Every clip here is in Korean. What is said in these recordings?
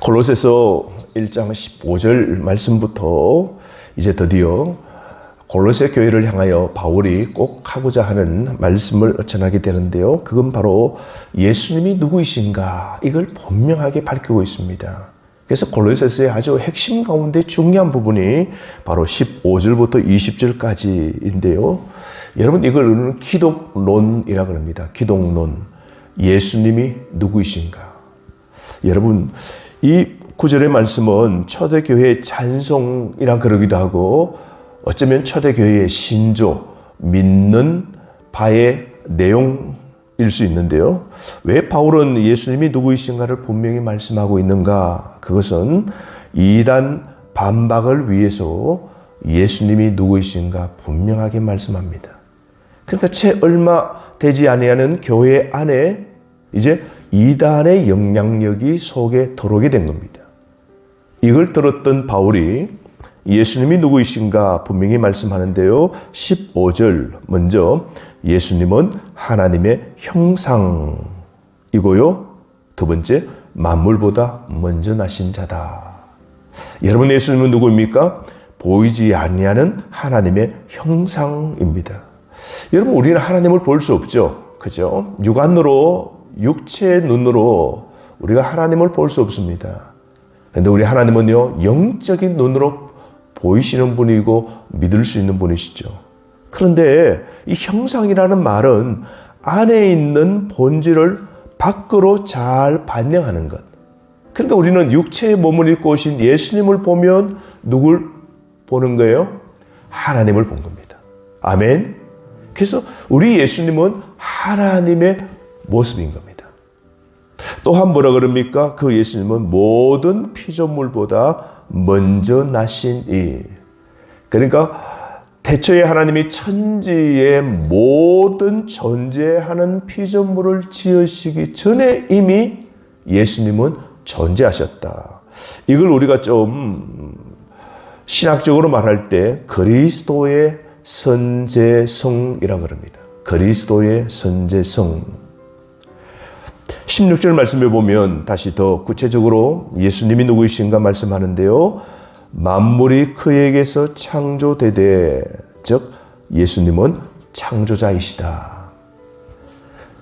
골로새서 1장 15절 말씀부터 이제 드디어 골로새 교회를 향하여 바울이 꼭 하고자 하는 말씀을 전하게 되는데요. 그건 바로 예수님이 누구이신가 이걸 분명하게 밝히고 있습니다. 그래서 골로새서의 아주 핵심 가운데 중요한 부분이 바로 15절부터 20절까지인데요. 여러분 이걸 우리는 기독론이라고 합니다. 기독론. 예수님이 누구이신가. 여러분 이 구절의 말씀은 초대교회의 찬송이라 그러기도 하고 어쩌면 초대교회의 신조, 믿는 바의 내용일 수 있는데요. 왜 바울은 예수님이 누구이신가를 분명히 말씀하고 있는가? 그것은 이단 반박을 위해서 예수님이 누구이신가 분명하게 말씀합니다. 그러니까 채 얼마 되지 아니하는 교회 안에 이제 이단의 영향력이 속에 들어오게 된 겁니다. 이걸 들었던 바울이 예수님이 누구이신가 분명히 말씀하는데요. 15절 먼저 예수님은 하나님의 형상이고요. 두 번째 만물보다 먼저 나신 자다. 여러분 예수님은 누구입니까? 보이지 아니하는 하나님의 형상입니다. 여러분 우리는 하나님을 볼 수 없죠. 그죠? 육안으로 육체의 눈으로 우리가 하나님을 볼 수 없습니다. 그런데 우리 하나님은요 영적인 눈으로 보이시는 분이고 믿을 수 있는 분이시죠. 그런데 이 형상이라는 말은 안에 있는 본질을 밖으로 잘 반영하는 것. 그러니까 우리는 육체의 몸을 입고 오신 예수님을 보면 누굴 보는 거예요? 하나님을 본 겁니다. 아멘. 그래서 우리 예수님은 하나님의 모습인 겁니다. 또한 뭐라 그럽니까? 그 예수님은 모든 피조물보다 먼저 나신 이. 그러니까 태초에 하나님이 천지의 모든 존재하는 피조물을 지으시기 전에 이미 예수님은 존재하셨다. 이걸 우리가 좀 신학적으로 말할 때 그리스도의 선제성이라고 합니다. 그리스도의 선제성. 16절 말씀에 보면 다시 더 구체적으로 예수님이 누구이신가 말씀하는데요. 만물이 그에게서 창조되되, 즉 예수님은 창조자이시다.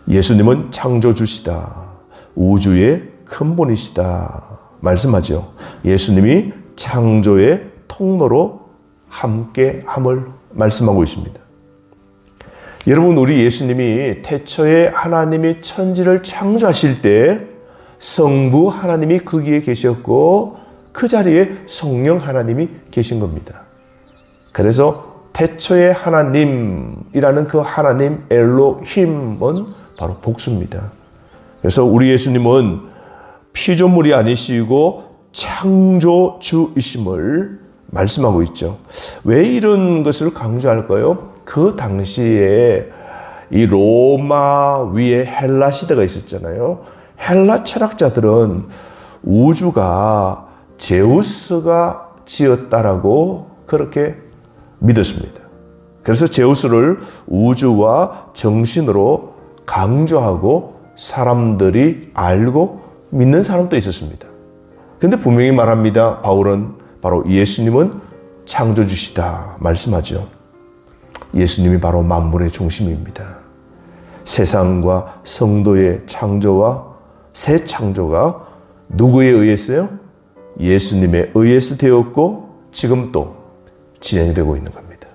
예수님은 창조주시다. 우주의 근본이시다. 말씀하죠. 예수님이 창조의 통로로 함께함을 말씀하고 있습니다. 여러분 우리 예수님이 태초에 하나님이 천지를 창조하실 때 성부 하나님이 거기에 계셨고 그 자리에 성령 하나님이 계신 겁니다. 그래서 태초의 하나님이라는 그 하나님 엘로힘은 바로 복수입니다. 그래서 우리 예수님은 피조물이 아니시고 창조주이심을 말씀하고 있죠. 왜 이런 것을 강조할까요? 그 당시에 이 로마 위에 헬라 시대가 있었잖아요. 헬라 철학자들은 우주가 제우스가 지었다라고 그렇게 믿었습니다. 그래서 제우스를 우주와 정신으로 강조하고 사람들이 알고 믿는 사람도 있었습니다. 근데 분명히 말합니다. 바울은 바로 예수님은 창조주시다 말씀하죠. 예수님이 바로 만물의 중심입니다. 세상과 성도의 창조와 새 창조가 누구에 의했어요? 예수님에 의해서 되었고 지금 또 진행이 되고 있는 겁니다.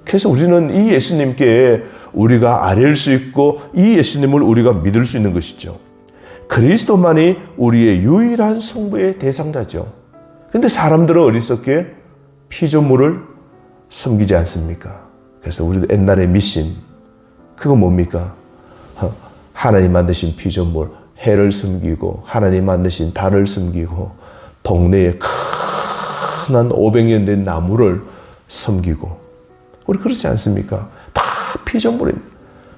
그래서 우리는 이 예수님께 우리가 아뢰일 수 있고 이 예수님을 우리가 믿을 수 있는 것이죠. 그리스도만이 우리의 유일한 숭배의 대상자죠. 그런데 사람들은 어리석게 피조물을 섬기지 않습니까? 그래서 우리도 옛날에 미신 그거 뭡니까? 하나님 만드신 피조물 해를 섬기고 하나님 만드신 달을 섬기고 동네에 큰 한 500년 된 나무를 섬기고 우리 그렇지 않습니까? 다 피조물입니다.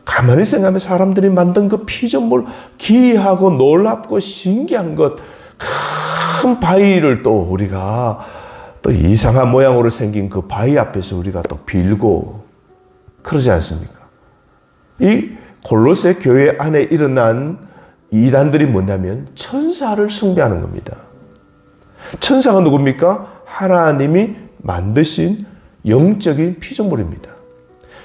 가만히 생각하면 사람들이 만든 그 피조물 기이하고 놀랍고 신기한 것 큰 바위를 또 우리가 또 이상한 모양으로 생긴 그 바위 앞에서 우리가 또 빌고 그러지 않습니까? 이 골로새 교회 안에 일어난 이단들이 뭐냐면 천사를 숭배하는 겁니다. 천사가 누굽니까? 하나님이 만드신 영적인 피조물입니다.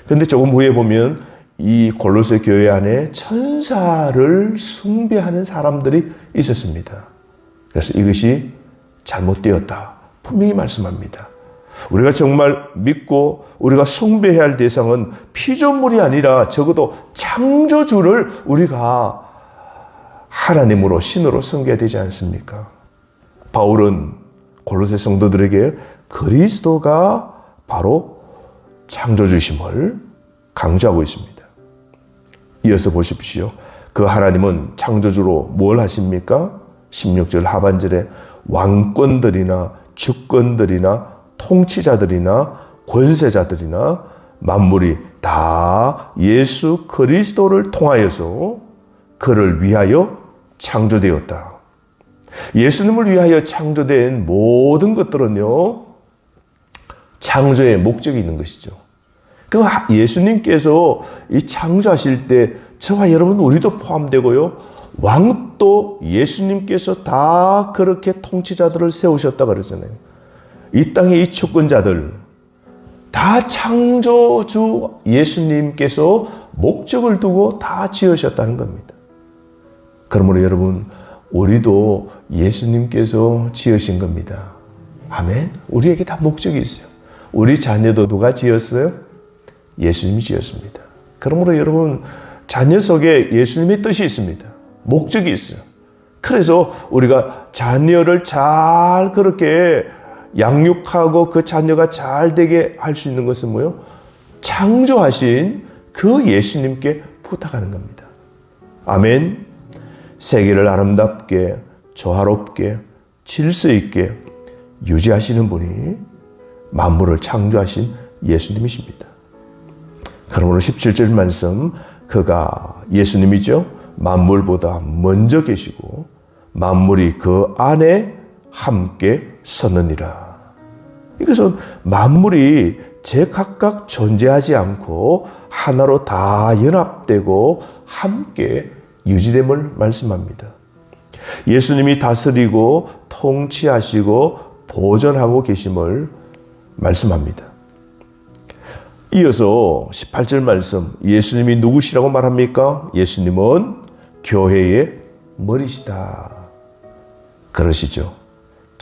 그런데 조금 후에 보면 이 골로새 교회 안에 천사를 숭배하는 사람들이 있었습니다. 그래서 이것이 잘못되었다. 분명히 말씀합니다. 우리가 정말 믿고 우리가 숭배해야 할 대상은 피조물이 아니라 적어도 창조주를 우리가 하나님으로 신으로 섬겨야 되지 않습니까? 바울은 골로새 성도들에게 그리스도가 바로 창조주심을 강조하고 있습니다. 이어서 보십시오. 그 하나님은 창조주로 뭘 하십니까? 16절 하반절에 왕권들이나 주권들이나 통치자들이나 권세자들이나 만물이 다 예수 그리스도를 통하여서 그를 위하여 창조되었다. 예수님을 위하여 창조된 모든 것들은요, 창조의 목적이 있는 것이죠. 그 예수님께서 이 창조하실 때 저와 여러분 우리도 포함되고요, 왕도 예수님께서 다 그렇게 통치자들을 세우셨다 그러잖아요. 이 땅의 이 주권자들 다 창조주 예수님께서 목적을 두고 다 지으셨다는 겁니다. 그러므로 여러분 우리도 예수님께서 지으신 겁니다. 아멘. 우리에게 다 목적이 있어요. 우리 자녀도 누가 지었어요? 예수님이 지었습니다. 그러므로 여러분 자녀 속에 예수님의 뜻이 있습니다. 목적이 있어요. 그래서 우리가 자녀를 잘 그렇게 양육하고 그 자녀가 잘 되게 할 수 있는 것은 뭐예요? 창조하신 그 예수님께 부탁하는 겁니다. 아멘. 세계를 아름답게, 조화롭게, 질서 있게 유지하시는 분이 만물을 창조하신 예수님이십니다. 그러므로 17절 말씀, 그가 예수님이죠. 만물보다 먼저 계시고 만물이 그 안에 함께 서느니라. 이것은 만물이 제각각 존재하지 않고 하나로 다 연합되고 함께 유지됨을 말씀합니다. 예수님이 다스리고 통치하시고 보존하고 계심을 말씀합니다. 이어서 18절 말씀, 예수님이 누구시라고 말합니까? 예수님은 교회의 머리시다. 그러시죠.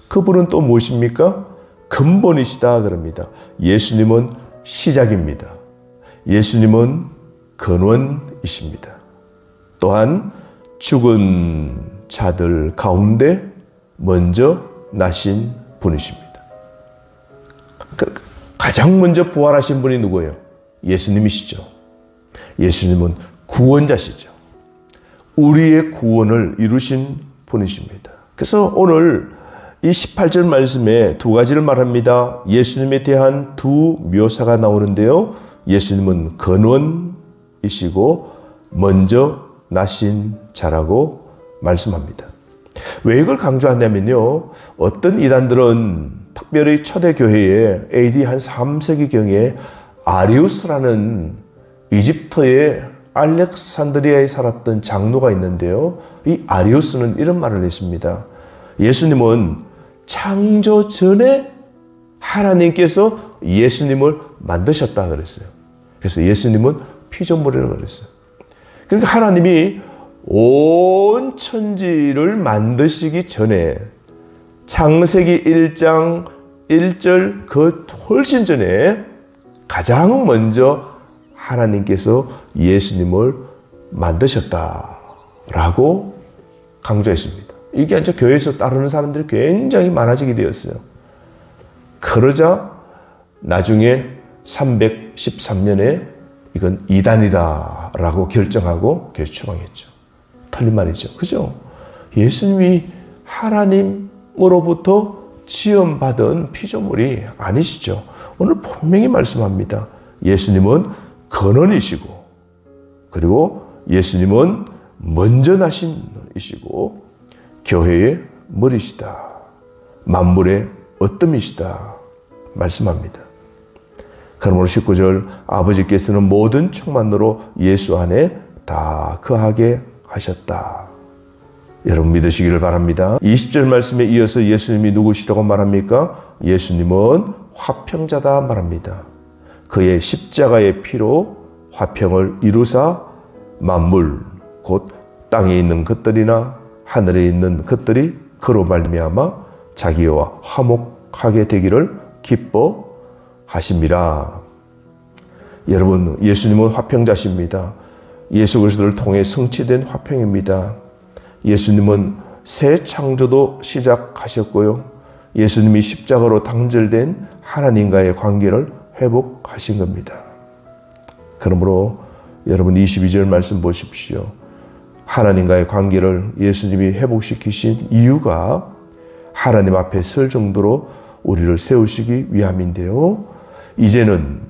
그분은 또 무엇입니까? 근본이시다 그럽니다. 예수님은 시작입니다. 예수님은 근원이십니다. 또한 죽은 자들 가운데 먼저 나신 분이십니다. 가장 먼저 부활하신 분이 누구예요? 예수님이시죠. 예수님은 구원자시죠. 우리의 구원을 이루신 분이십니다. 그래서 오늘 이 18절 말씀에 두 가지를 말합니다. 예수님에 대한 두 묘사가 나오는데요. 예수님은 근원이시고 먼저 나신 자라고 말씀합니다. 왜 이걸 강조하냐면요. 어떤 이단들은 특별히 초대교회에 AD 한 3세기경에 아리우스라는 이집트의 알렉산드리아에 살았던 장로가 있는데요. 이 아리우스는 이런 말을 했습니다. 예수님은 창조 전에 하나님께서 예수님을 만드셨다 그랬어요. 그래서 예수님은 피조물이라고 그랬어요. 그러니까 하나님이 온 천지를 만드시기 전에 창세기 1장 1절 그 훨씬 전에 가장 먼저 하나님께서 예수님을 만드셨다라고 강조했습니다. 이게 이제 교회에서 따르는 사람들이 굉장히 많아지게 되었어요. 그러자 나중에 313년에 이건 이단이다라고 결정하고 교회 추방했죠. 틀린 말이죠. 그죠? 예수님이 하나님으로부터 지음받은 피조물이 아니시죠. 오늘 분명히 말씀합니다. 예수님은 근원이시고 그리고 예수님은 먼저 나신 이시고 교회의 머리시다. 만물의 어뜸이시다. 말씀합니다. 그러므로 19절 아버지께서는 모든 충만으로 예수 안에 다 거하게 하셨다. 여러분 믿으시기를 바랍니다. 20절 말씀에 이어서 예수님이 누구시라고 말합니까? 예수님은 화평자다 말합니다. 그의 십자가의 피로 화평을 이루사 만물 곧 땅에 있는 것들이나 하늘에 있는 것들이 그로 말미암아 자기와 화목하게 되기를 기뻐하심이라. 여러분 예수님은 화평자십니다. 예수 그리스도를 통해 성취된 화평입니다. 예수님은 새 창조도 시작하셨고요. 예수님이 십자가로 단절된 하나님과의 관계를 회복하신 겁니다. 그러므로 여러분 22절 말씀 보십시오. 하나님과의 관계를 예수님이 회복시키신 이유가 하나님 앞에 설 정도로 우리를 세우시기 위함인데요. 이제는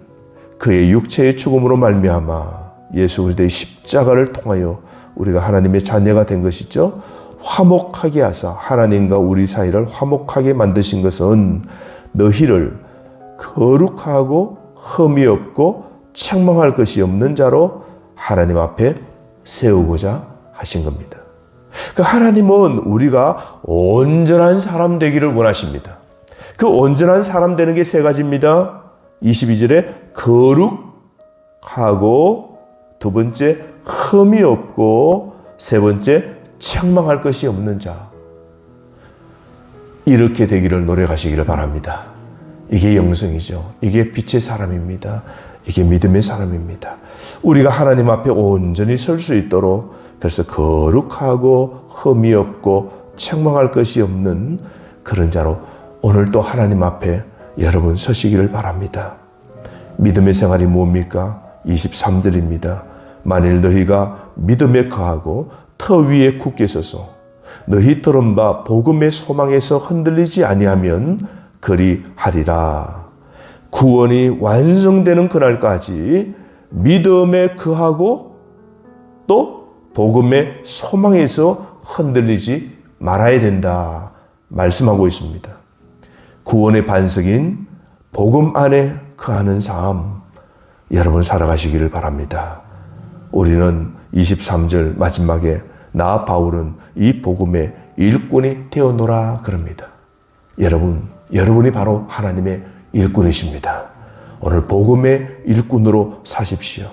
그의 육체의 죽음으로 말미암아 예수 그리스도의 십자가를 통하여 우리가 하나님의 자녀가 된 것이죠. 화목하게 하사 하나님과 우리 사이를 화목하게 만드신 것은 너희를 거룩하고 흠이 없고 책망할 것이 없는 자로 하나님 앞에 세우고자 하신 겁니다. 그 하나님은 우리가 온전한 사람 되기를 원하십니다. 그 온전한 사람 되는 게 세 가지입니다. 22절에 거룩하고, 두 번째 흠이 없고, 세 번째 책망할 것이 없는 자. 이렇게 되기를 노력하시기를 바랍니다. 이게 영성이죠. 이게 빛의 사람입니다. 이게 믿음의 사람입니다. 우리가 하나님 앞에 온전히 설 수 있도록, 그래서 거룩하고 흠이 없고 책망할 것이 없는 그런 자로 오늘 또 하나님 앞에 여러분 서시기를 바랍니다. 믿음의 생활이 뭡니까? 23절입니다. 만일 너희가 믿음에 거하고 터 위에 굳게 서서 너희 들은 바 복음의 소망에서 흔들리지 아니하면 그리하리라. 구원이 완성되는 그날까지 믿음에 거하고 또 복음의 소망에서 흔들리지 말아야 된다 말씀하고 있습니다. 구원의 반석인 복음 안에 거하는 삶 여러분 살아가시기를 바랍니다. 우리는 23절 마지막에 나 바울은 이 복음의 일꾼이 되어노라 그럽니다. 여러분이 바로 하나님의 일꾼이십니다. 오늘 복음의 일꾼으로 사십시오.